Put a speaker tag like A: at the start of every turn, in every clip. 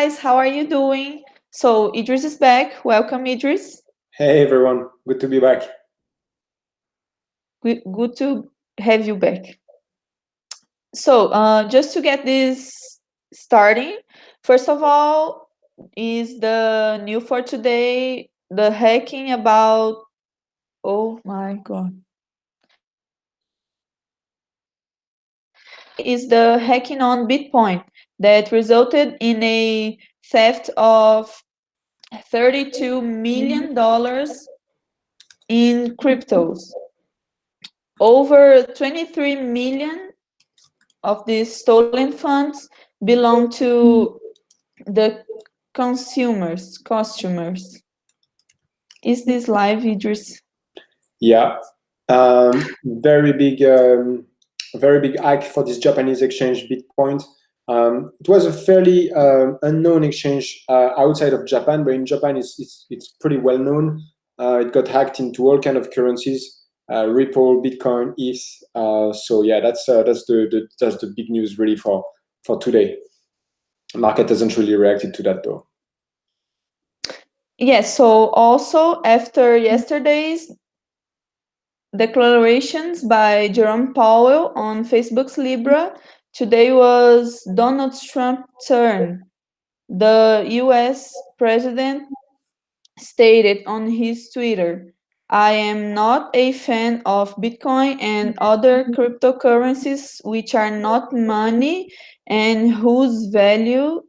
A: guys, how are you doing? So Idris is back. Welcome, Idris.
B: Hey everyone, good to be back.
A: Good to have you back. So just to get this starting, first of all, is the new for today the hacking about? Oh my God. Is the hacking on Bitcoin that resulted in a theft of $32 million in cryptos. Over 23 million of these stolen funds belong to the customers. Is this live, Idris?
B: Yeah, very big hack for this Japanese exchange, Bitcoin. It was a fairly unknown exchange outside of Japan, but in Japan it's pretty well known. It got hacked into all kind of currencies, Ripple, Bitcoin, ETH. So yeah, that's the big news really for today. The market hasn't really reacted to that though.
A: Yes, so also after yesterday's declarations by Jerome Powell on Facebook's Libra, today was Donald Trump's turn. The US president stated on his Twitter, I am not a fan of Bitcoin and other cryptocurrencies which are not money and whose value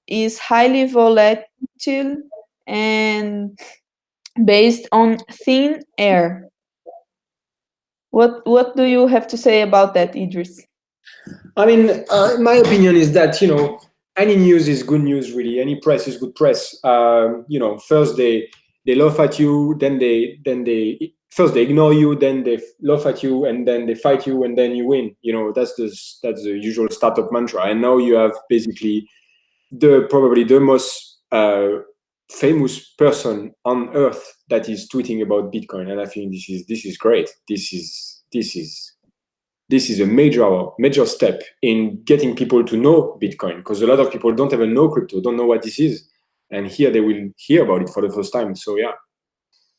A: is highly volatile and based on thin air. What do you have to say about that, Idris?
B: I mean, my opinion is that any news is good news. Really, any press is good press. First they laugh at you, then they first they ignore you, then they laugh at you, and then they fight you, and then you win. That's the usual startup mantra. And now you have basically probably the most famous person on earth that is tweeting about Bitcoin, and I think this is great. This is a major step in getting people to know Bitcoin, because a lot of people don't even know crypto, don't know what this is, and here they will hear about it for the first time. So yeah.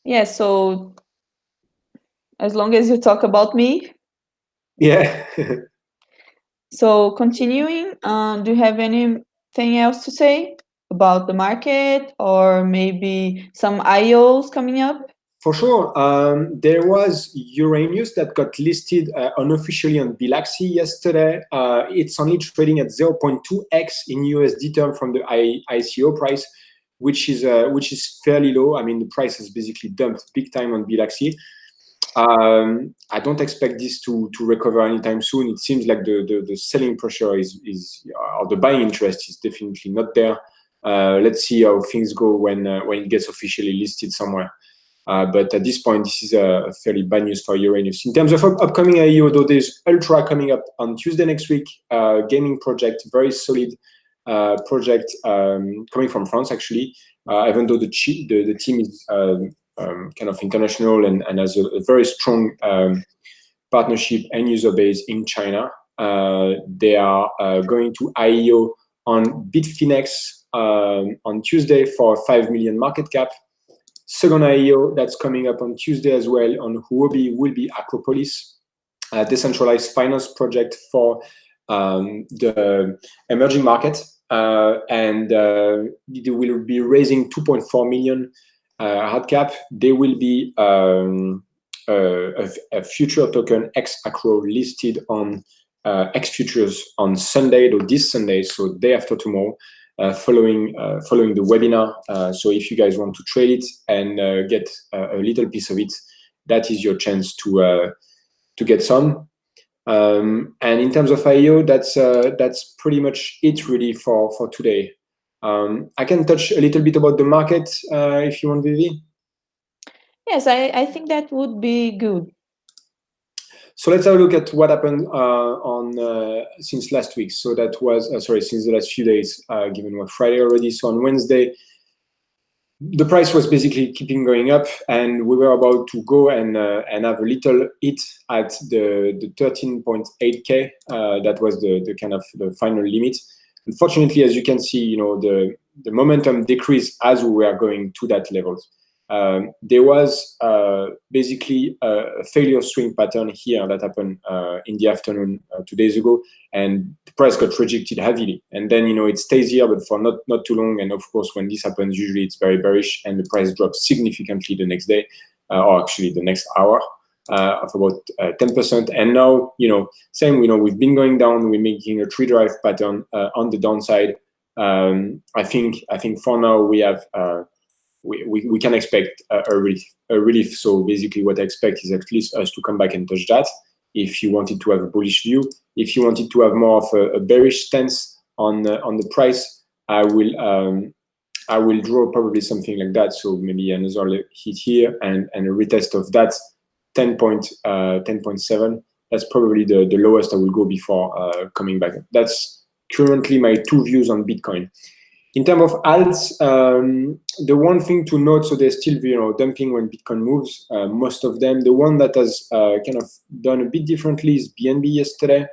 A: Yeah, so as long as you talk about me.
B: Yeah.
A: So continuing, do you have anything else to say about the market or maybe some IOs coming up?
B: For sure. There was Uranus that got listed unofficially on Bilaxy yesterday. It's only trading at 0.2x in USD term from the ICO price, which is fairly low. I mean, the price has basically dumped big time on Bilaxy. I don't expect this to recover anytime soon. It seems like the selling pressure or the buying interest is definitely not there. Let's see how things go when it gets officially listed somewhere. But at this point, this is a fairly bad news for Uranus. In terms of upcoming IEO, though, there's Ultra coming up on Tuesday next week. Gaming project, very solid project coming from France, actually. Even though the team is kind of international and has a very strong partnership and user base in China. They are going to IEO on Bitfinex on Tuesday for 5 million market cap. Second IEO that's coming up on Tuesday as well on Huobi will be Acropolis, a decentralized finance project for the emerging market. And they will be raising 2.4 million hard cap. They will be a future token X-Acro listed on X Futures on Sunday, or this Sunday, so day after tomorrow, following the webinar. So if you guys want to trade it and get a little piece of it, that is your chance to get some. And in terms of IEO, that's pretty much it really for today. I can touch a little bit about the market if you want, Vivi.
A: Yes, I think that would be good.
B: So let's have a look at what happened since last week. So that was since the last few days, given we're Friday already. So on Wednesday, the price was basically keeping going up, and we were about to go and have a little hit at the 13.8k. That was the kind of the final limit. Unfortunately, as you can see, the momentum decreased as we were going to that levels. There was basically a failure swing pattern here that happened in the afternoon 2 days ago, and the price got rejected heavily. And then it stays here, but for not too long. And of course, when this happens, usually it's very bearish, and the price drops significantly the next day, or actually the next hour, of about 10%. And now, same. We've been going down. We're making a 3-drive pattern on the downside. I think for now we have. We can expect a relief. So basically what I expect is at least us to come back and touch that. If you wanted to have a bullish view, if you wanted to have more of a bearish stance on the price, I will draw probably something like that. So maybe another hit here and a retest of that 10.7. That's probably the lowest I will go before coming back. That's currently my 2 views on Bitcoin. In terms of alts, the one thing to note, so they're still dumping when Bitcoin moves. Most of them. The one that has kind of done a bit differently is BNB yesterday.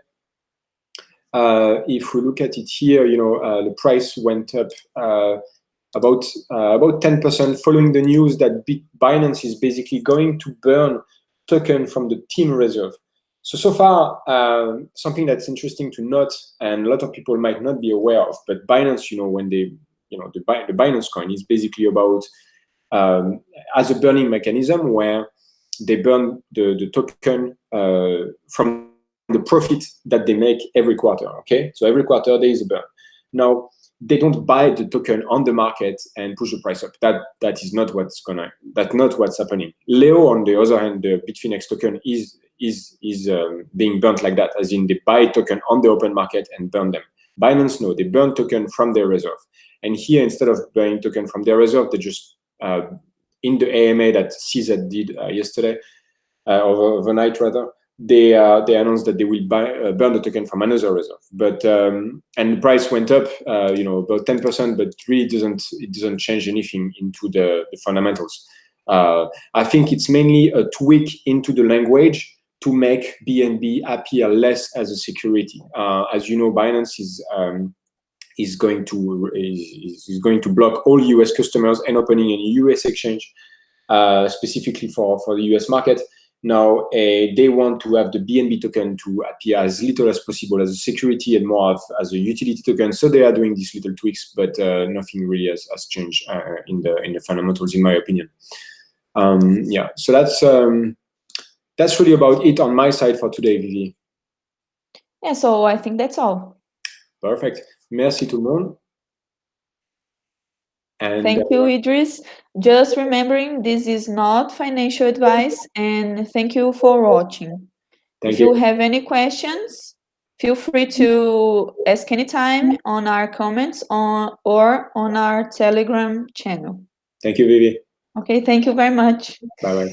B: If we look at it here, the price went up about 10% following the news that Binance is basically going to burn token from the team reserve. So far, something that's interesting to note, and a lot of people might not be aware of, but Binance, when they, the Binance coin is basically about as a burning mechanism where they burn the token from the profit that they make every quarter. Okay, so every quarter there is a burn. Now they don't buy the token on the market and push the price up. That is not that's not what's happening. Leo, on the other hand, the Bitfinex token is being burnt like that, as in they buy token on the open market and burn them. Binance, no, they burn token from their reserve. And here, instead of burning token from their reserve, they just in the AMA that CZ did yesterday, overnight rather, they announced that they will burn the token from another reserve. But and the price went up, about 10%, but really it doesn't change anything into the fundamentals. I think it's mainly a tweak into the language to make BNB appear less as a security. As you know, Binance is going to block all US customers and opening a US exchange, specifically for the US market. Now, they want to have the BNB token to appear as little as possible as a security and more as a utility token. So they are doing these little tweaks, but nothing really has changed in the fundamentals, in my opinion. Yeah, so that's really about it on my side for today, Vivi.
A: Yeah, so I think that's all.
B: Perfect. Merci tout le monde. And
A: thank you, Idris. Just remembering, this is not financial advice, and thank you for watching. If you have any questions, feel free to ask anytime on our comments or on our Telegram channel.
B: Thank you, Vivi.
A: Okay, thank you very much.
B: Bye-bye.